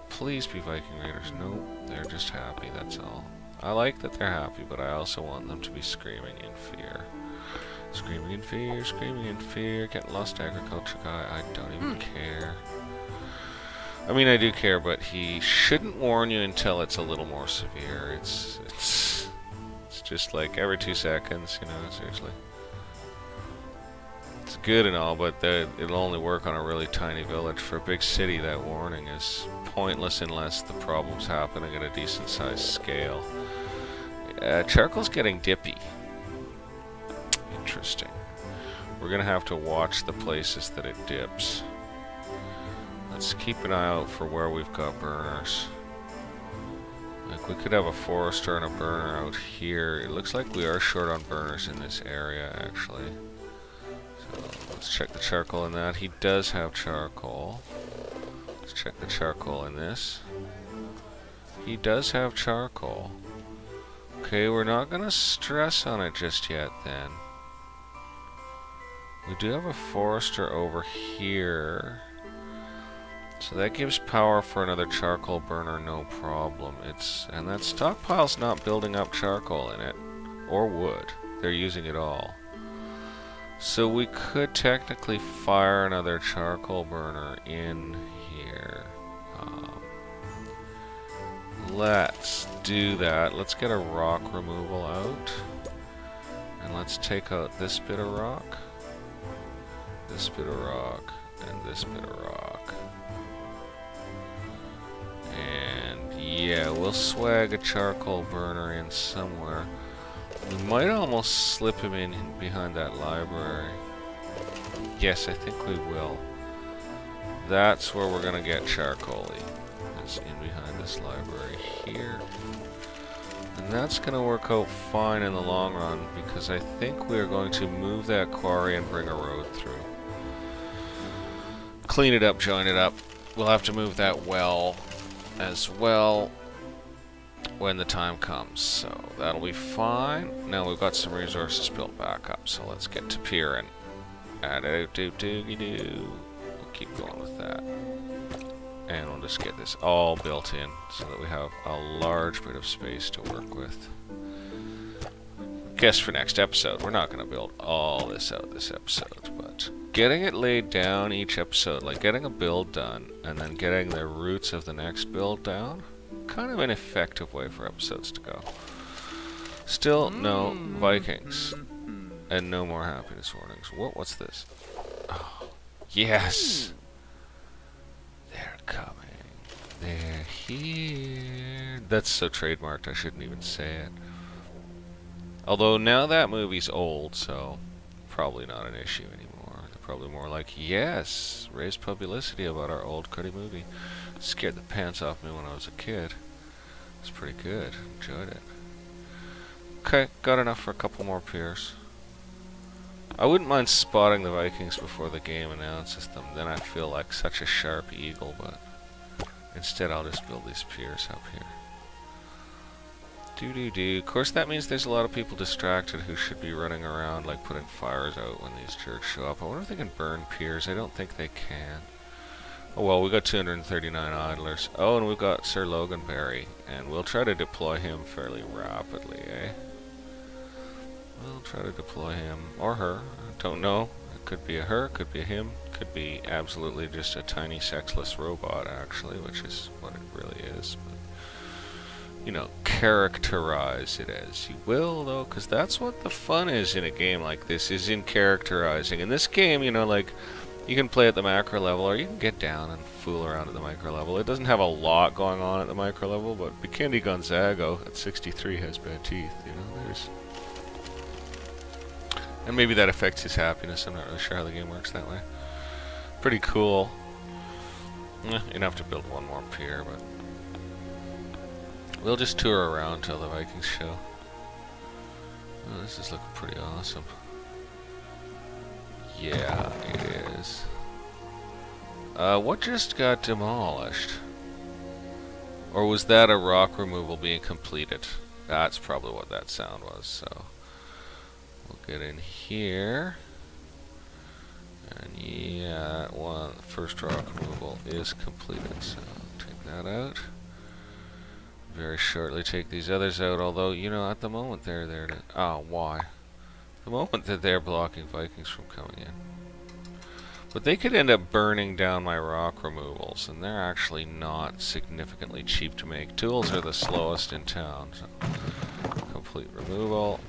Please be Viking Raiders. Nope, they're just happy, that's all. I like that they're happy, but I also want them to be screaming in fear. Screaming in fear, screaming in fear. Get lost agriculture guy. I don't even care. I mean, I do care, but he shouldn't warn you until it's a little more severe. It's just like every 2 seconds, you know, seriously. It's good and all, but it'll only work on a really tiny village. For a big city, that warning is pointless unless the problem's happening at a decent sized scale. Charcoal's getting dippy. Interesting. We're gonna have to watch the places that it dips. Let's keep an eye out for where we've got burners. Like we could have a forester and a burner out here. It looks like we are short on burners in this area actually. So let's check the charcoal in that. He does have charcoal. Let's check the charcoal in this. He does have charcoal. Okay, we're not gonna stress on it just yet then. We do have a forester over here. So that gives power for another charcoal burner, no problem. And that stockpile's not building up charcoal in it. Or wood. They're using it all. So we could technically fire another charcoal burner in here. Let's do that. Let's get a rock removal out. And let's take out this bit of rock. This bit of rock. And this bit of rock. And yeah, we'll swag a charcoal burner in somewhere. We might almost slip him in behind that library. Yes, I think we will. That's where we're gonna get charcoal-y. It's in behind this library here. And that's gonna work out fine in the long run because I think we are going to move that quarry and bring a road through. Clean it up, join it up. We'll have to move that well as well when the time comes, so that'll be fine. Now we've got some resources built back up, so let's get to pier and we'll keep going with that. And we'll just get this all built in so that we have a large bit of space to work with. Guess for next episode, we're not going to build all this out this episode, but getting it laid down each episode, like getting a build done and then getting the roots of the next build down, kind of an effective way for episodes to go. Still no Vikings and no more happiness warnings. What's this? Oh, yes! They're coming. They're here. That's so trademarked, I shouldn't even say it. Although now that movie's old, so probably not an issue anymore. They're probably more like, yes, raise publicity about our old cruddy movie. Scared the pants off me when I was a kid. It's pretty good. Enjoyed it. Okay, got enough for a couple more piers. I wouldn't mind spotting the Vikings before the game announces them. Then I'd feel like such a sharp eagle, but instead I'll just build these piers up here. Of course, that means there's a lot of people distracted who should be running around, like putting fires out when these jerks show up. I wonder if they can burn piers. I don't think they can. Oh well, we got 239 idlers. Oh, and we've got Sir Loganberry, and we'll try to deploy him fairly rapidly, eh? We'll try to deploy him or her. I don't know. It could be a her, could be a him, could be absolutely just a tiny sexless robot, actually, which is what it really is. But, you know, characterize it as you will, though, because that's what the fun is in a game like this, is in characterizing. In this game, you know, like, you can play at the macro level, or you can get down and fool around at the micro level. It doesn't have a lot going on at the micro level, but Bikendi Gonzago at 63 has bad teeth, you know, there's... And maybe that affects his happiness. I'm not really sure how the game works that way. Pretty cool. You'd have to build one more pier, but we'll just tour around till the Vikings show. Oh, this is looking pretty awesome. Yeah, it is. What just got demolished? Or was that a rock removal being completed? That's probably what that sound was, so... We'll get in here, and yeah, the first rock removal is completed, so take that out. Very shortly take these others out, although, you know, at the moment they're there to... Oh, why? The moment that they're blocking Vikings from coming in. But they could end up burning down my rock removals, and they're actually not significantly cheap to make. Tools are the slowest in town, so complete removal.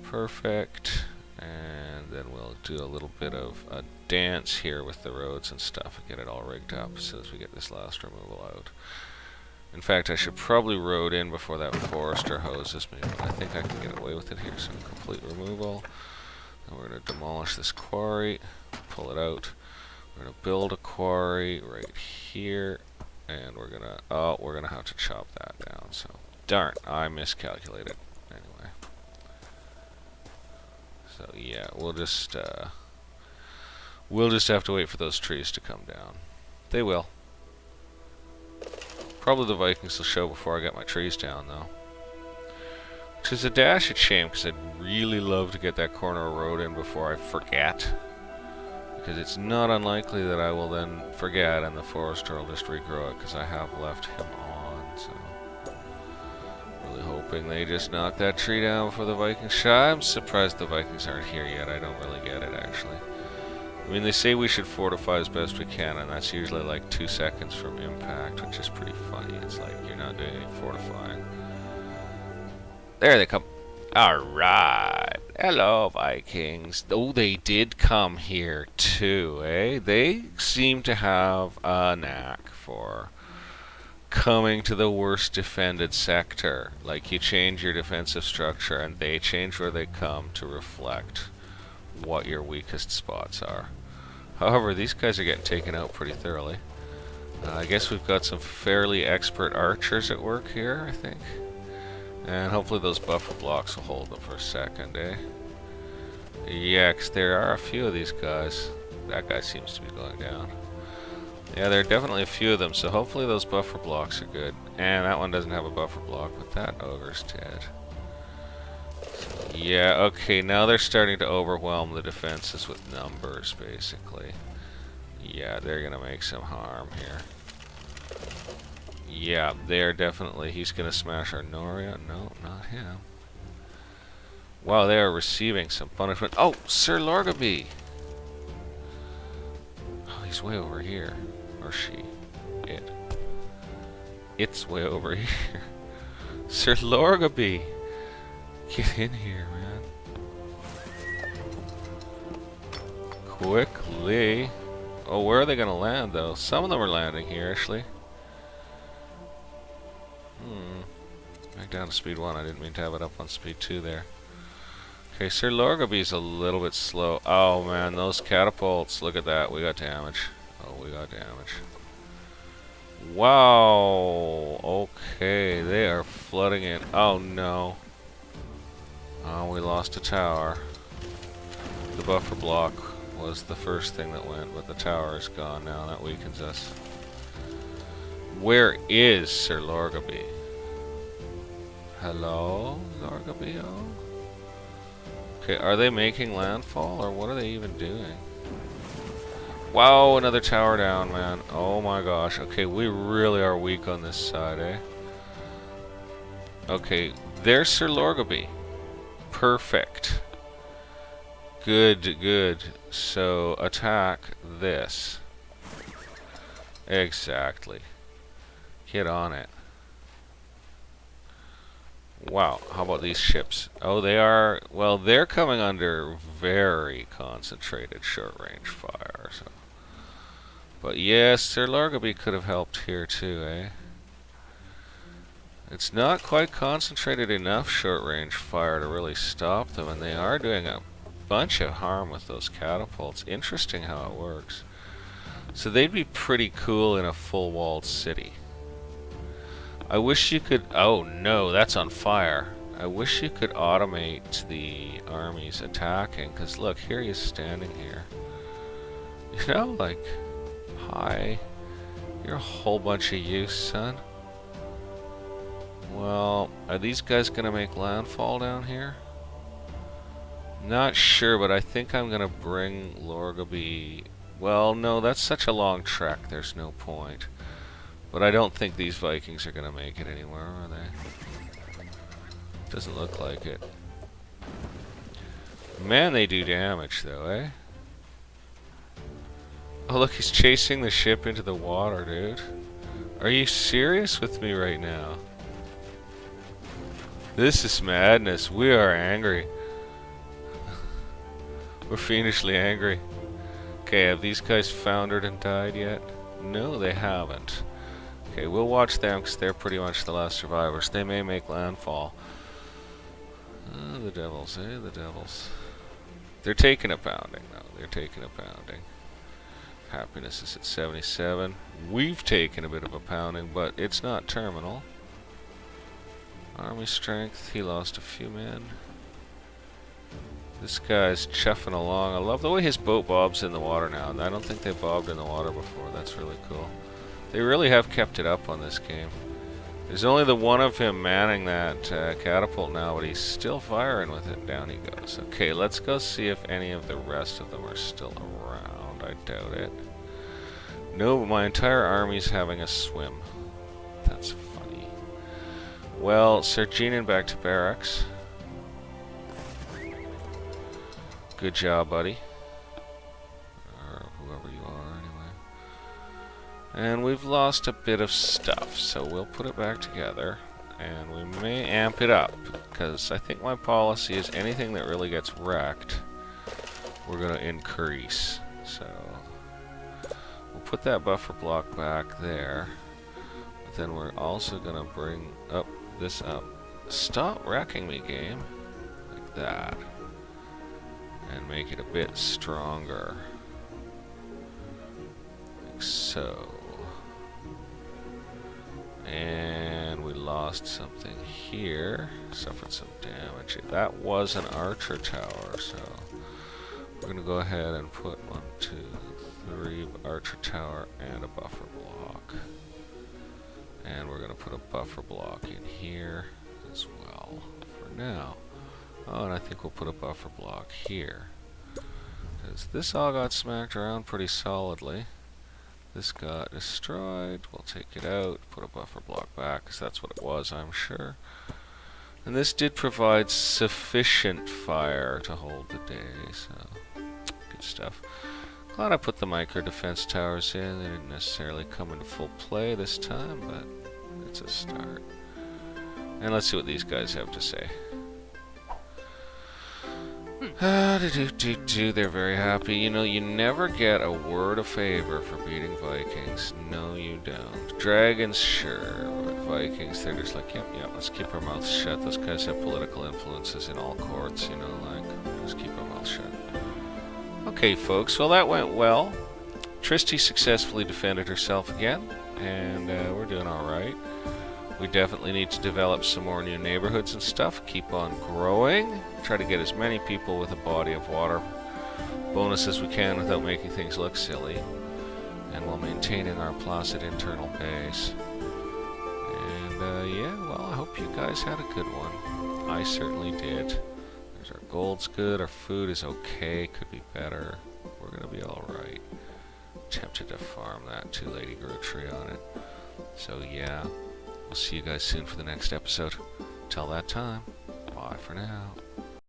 Perfect, and then we'll do a little bit of a dance here with the roads and stuff and get it all rigged up as soon as we get this last removal out. In fact, I should probably road in before that forester hoses me, but I think I can get away with it here. So complete removal. Then we're going to demolish this quarry, pull it out. We're going to build a quarry right here, and we're going to have to chop that down. So darn, I miscalculated. Anyway. So yeah, we'll just have to wait for those trees to come down. They will. Probably the Vikings will show before I get my trees down, though. Which is a dash of shame, because I'd really love to get that corner of road in before I forget. Because it's not unlikely that I will then forget, and the forester will just regrow it, because I have left him on, so... Really hoping they just knock that tree down before the Vikings show. I'm surprised the Vikings aren't here yet. I don't really get it, actually. I mean, they say we should fortify as best we can, and that's usually like 2 seconds from impact, which is pretty funny. It's like you're not doing any fortifying. There they come. Alright. Hello, Vikings. Oh, they did come here too, eh? They seem to have a knack for coming to the worst defended sector. Like, you change your defensive structure and they change where they come to reflect what your weakest spots are. However, these guys are getting taken out pretty thoroughly. I guess we've got some fairly expert archers at work here, I think. And hopefully those buffer blocks will hold them for a second, eh? Yeah, 'cause there are a few of these guys. That guy seems to be going down. Yeah, there are definitely a few of them, so hopefully those buffer blocks are good. And that one doesn't have a buffer block, but that ogre's dead. Yeah, okay, now they're starting to overwhelm the defenses with numbers, basically. Yeah, they're gonna make some harm here. Yeah, they're definitely... He's gonna smash our Noria. No, not him. Wow, they are receiving some punishment. Oh, Sir Lorgaby! Oh, he's way over here. Or she. It. It's way over here. Sir Lorgaby! Get in here, man. Quickly. Oh, where are they gonna land, though? Some of them are landing here, actually. Back down to speed 1. I didn't mean to have it up on speed 2 there. Okay, Sir Lorgaby's a little bit slow. Oh, man, those catapults. Look at that. We got damage. Oh, we got damage. Wow. Okay, they are flooding in. Oh, no. Oh, we lost a tower. The buffer block was the first thing that went, but the tower is gone now. That weakens us. Where is Sir Lorgaby? Hello, Lorgaby? Okay, are they making landfall, or what are they even doing? Wow, another tower down, man. Oh my gosh. Okay, we really are weak on this side, eh? Okay, There's Sir Lorgaby. Perfect. Good, good. So, attack this. Exactly. Get on it. Wow, how about these ships? Oh, they are... Well, they're coming under very concentrated short-range fire, so... But yes, Sir Lorgaby could have helped here too, eh? It's not quite concentrated enough short-range fire to really stop them, and they are doing a bunch of harm with those catapults. Interesting how it works. So they'd be pretty cool in a full-walled city. I wish you could... Oh no, that's on fire. I wish you could automate the armies attacking, because look, here he is standing here. You know, like... Hi. You're a whole bunch of use, son. Well, are these guys gonna make landfall down here? Not sure, but I think I'm gonna bring Lorgaby... Well, no, that's such a long trek, there's no point. But I don't think these Vikings are gonna make it anywhere, are they? Doesn't look like it. Man, they do damage, though, eh? Oh, look, he's chasing the ship into the water, dude. Are you serious with me right now? This is madness. We are angry. We're fiendishly angry. Okay, have these guys foundered and died yet? No, they haven't. Okay, we'll watch them because they're pretty much the last survivors. They may make landfall. Oh, the devils, eh? The devils. They're taking a pounding, though. They're taking a pounding. Happiness is at 77. We've taken a bit of a pounding, but it's not terminal. Army strength, he lost a few men. This guy's chuffing along. I love the way his boat bobs in the water now. I don't think they bobbed in the water before. That's really cool. They really have kept it up on this game. There's only the one of him manning that catapult now, but he's still firing with it. Down he goes. Okay, let's go see if any of the rest of them are still around. I doubt it. No, my entire army's having a swim. That's funny. Well, Serginin back to barracks. Good job, buddy. Or whoever you are, anyway. And we've lost a bit of stuff, so we'll put it back together. And we may amp it up, because I think my policy is anything that really gets wrecked, we're going to increase. So, we'll put that buffer block back there. But then we're also going to bring up this up. Stop wrecking me, game. Like that. And make it a bit stronger. Like so. And we lost something here. Suffered some damage. That was an archer tower, so we're going to go ahead and put 1, 2, 3 archer tower and a buffer block. And we're going to put a buffer block in here as well for now. Oh, and I think we'll put a buffer block here. Because this all got smacked around pretty solidly. This got destroyed. We'll take it out, put a buffer block back, because that's what it was, I'm sure. And this did provide sufficient fire to hold the day, so good stuff. Glad I put the micro defense towers in. They didn't necessarily come into full play this time, but it's a start. And let's see what these guys have to say. They're very happy. You know, you never get a word of favor for beating Vikings. No, you don't. Dragons, sure. But Vikings, they're just like, yep, let's keep our mouths shut. Those guys have political influences in all courts, you know, like, just keep our mouths shut. Okay, folks, well, that went well. Tristy successfully defended herself again, and we're doing alright. We definitely need to develop some more new neighborhoods and stuff. Keep on growing. Try to get as many people with a body of water bonus as we can without making things look silly. And while maintaining our placid internal base. And yeah, well, I hope you guys had a good one. I certainly did. There's our gold's good. Our food is okay. Could be better. We're going to be alright. Tempted to farm that 2-lady grew tree on it. So yeah. We'll see you guys soon for the next episode. Till that time, bye for now.